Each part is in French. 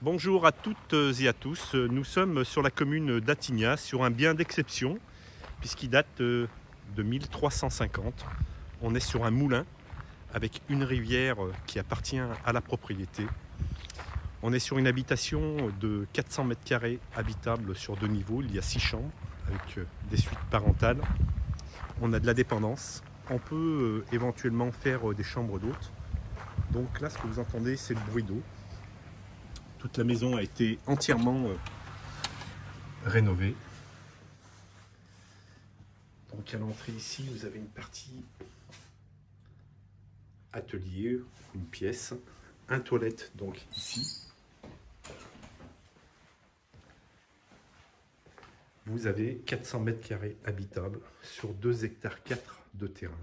Bonjour à toutes et à tous. Nous sommes sur la commune d'Attignas, sur un bien d'exception, puisqu'il date de 1350. On est sur un moulin avec une rivière qui appartient à la propriété. On est sur une habitation de 400 mètres carrés habitable sur 2 niveaux. Il y a 6 chambres avec des suites parentales. On a de la dépendance. On peut éventuellement faire des chambres d'hôtes. Donc là, ce que vous entendez, c'est le bruit d'eau. Toute la maison a été entièrement rénovée. Donc à l'entrée ici, vous avez une partie atelier, une pièce, un toilette donc ici. Vous avez 400 mètres carrés habitables sur 2 hectares 4 de terrain.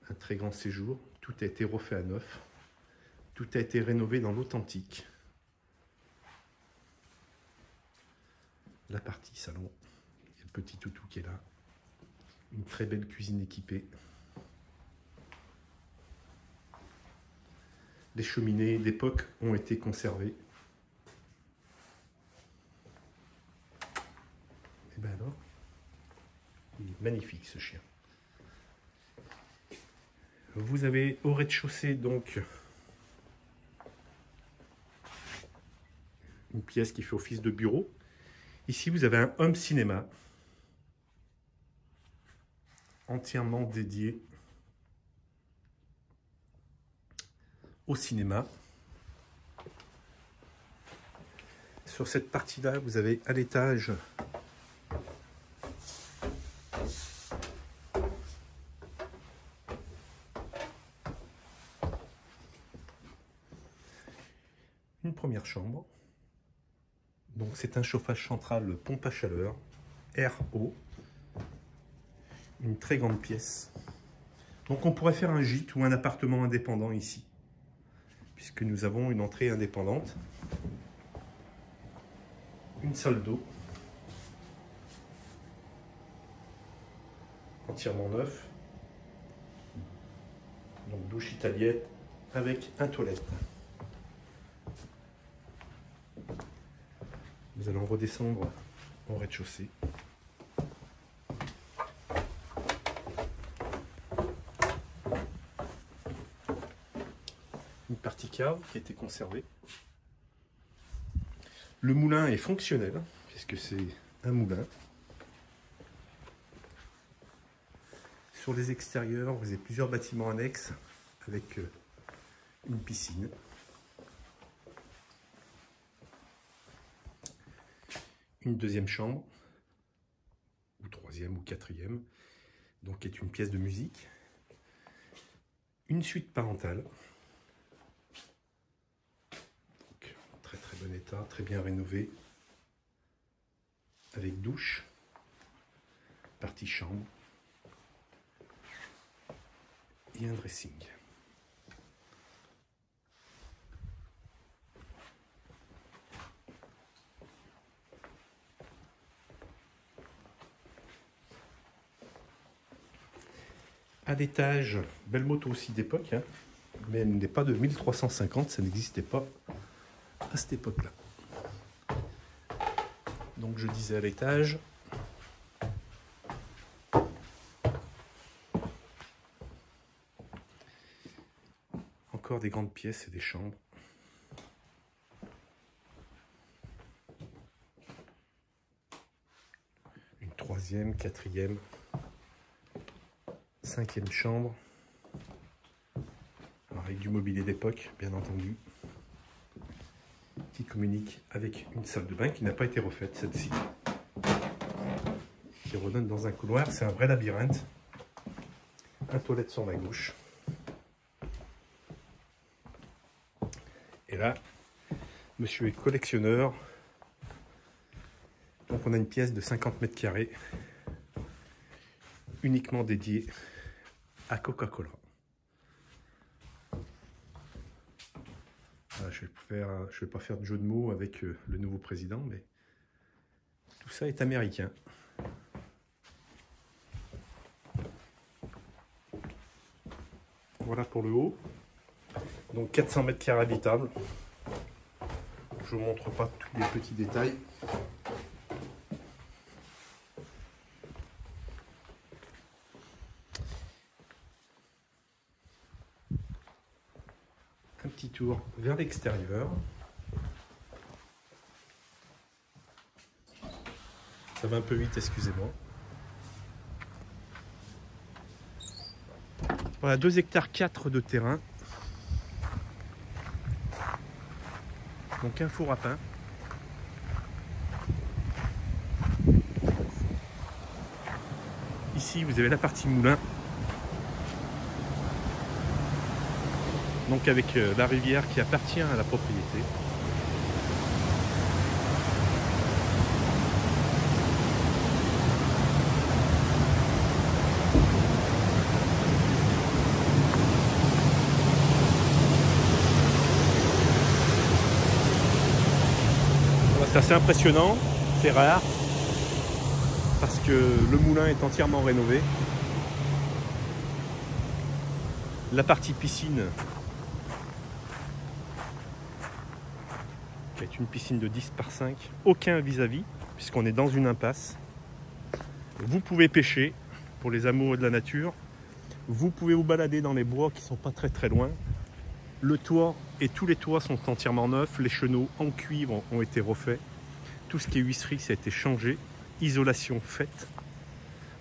Un très grand séjour. Tout a été refait à neuf. Tout a été rénové dans l'authentique. La partie salon, il y a le petit toutou qui est là. Une très belle cuisine équipée. Les cheminées d'époque ont été conservées. Et bien alors, il est magnifique ce chien. Vous avez au rez-de-chaussée donc une pièce qui fait office de bureau. Ici, vous avez un home cinéma entièrement dédié au cinéma. Sur cette partie-là, vous avez à l'étage une première chambre. Donc c'est un chauffage central pompe à chaleur, air-eau, une très grande pièce. Donc on pourrait faire un gîte ou un appartement indépendant ici, puisque nous avons une entrée indépendante, une salle d'eau, entièrement neuf, donc douche italienne avec un toilette. Nous allons redescendre au rez-de-chaussée. Une partie cave qui a été conservée. Le moulin est fonctionnel, puisque c'est un moulin. Sur les extérieurs, vous avez plusieurs bâtiments annexes avec une piscine. Une deuxième chambre, ou troisième ou quatrième, donc qui est une pièce de musique. Une suite parentale. Donc, très très bon état, très bien rénové. Avec douche, partie chambre et un dressing. À l'étage, belle moto aussi d'époque, hein, mais elle n'est pas de 1350, ça n'existait pas à cette époque-là. Donc je disais à l'étage, encore des grandes pièces et des chambres. Une troisième, quatrième, cinquième chambre, alors avec du mobilier d'époque bien entendu, qui communique avec une salle de bain qui n'a pas été refaite, celle-ci, qui redonne dans un couloir. C'est un vrai labyrinthe. Un toilette sur la gauche, et là monsieur est collectionneur, donc on a une pièce de 50 mètres carrés uniquement dédiée à Coca-Cola. Je vais pas faire de jeu de mots avec le nouveau président, mais tout ça est américain. Voilà pour le haut. Donc 400 mètres carrés habitables. je ne vous montre pas tous les petits détails. Un petit tour vers l'extérieur. Ça va un peu vite, excusez-moi. Voilà, 2,4 hectares de terrain. Donc un four à pain. Ici, vous avez la partie moulin. Donc avec la rivière qui appartient à la propriété. C'est assez impressionnant, c'est rare, parce que le moulin est entièrement rénové. La partie piscine, qui est une piscine de 10 par 5, aucun vis-à-vis, puisqu'on est dans une impasse. Vous pouvez pêcher, pour les amoureux de la nature. Vous pouvez vous balader dans les bois qui ne sont pas très loin. Le toit et tous les toits sont entièrement neufs. Les chenaux en cuivre ont été refaits. Tout ce qui est huisserie, ça a été changé. Isolation faite.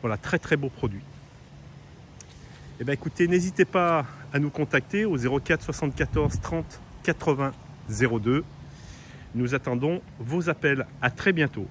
Voilà, très beau produit. Eh bien écoutez, n'hésitez pas à nous contacter au 04 74 30 80 02. Nous attendons vos appels. À très bientôt.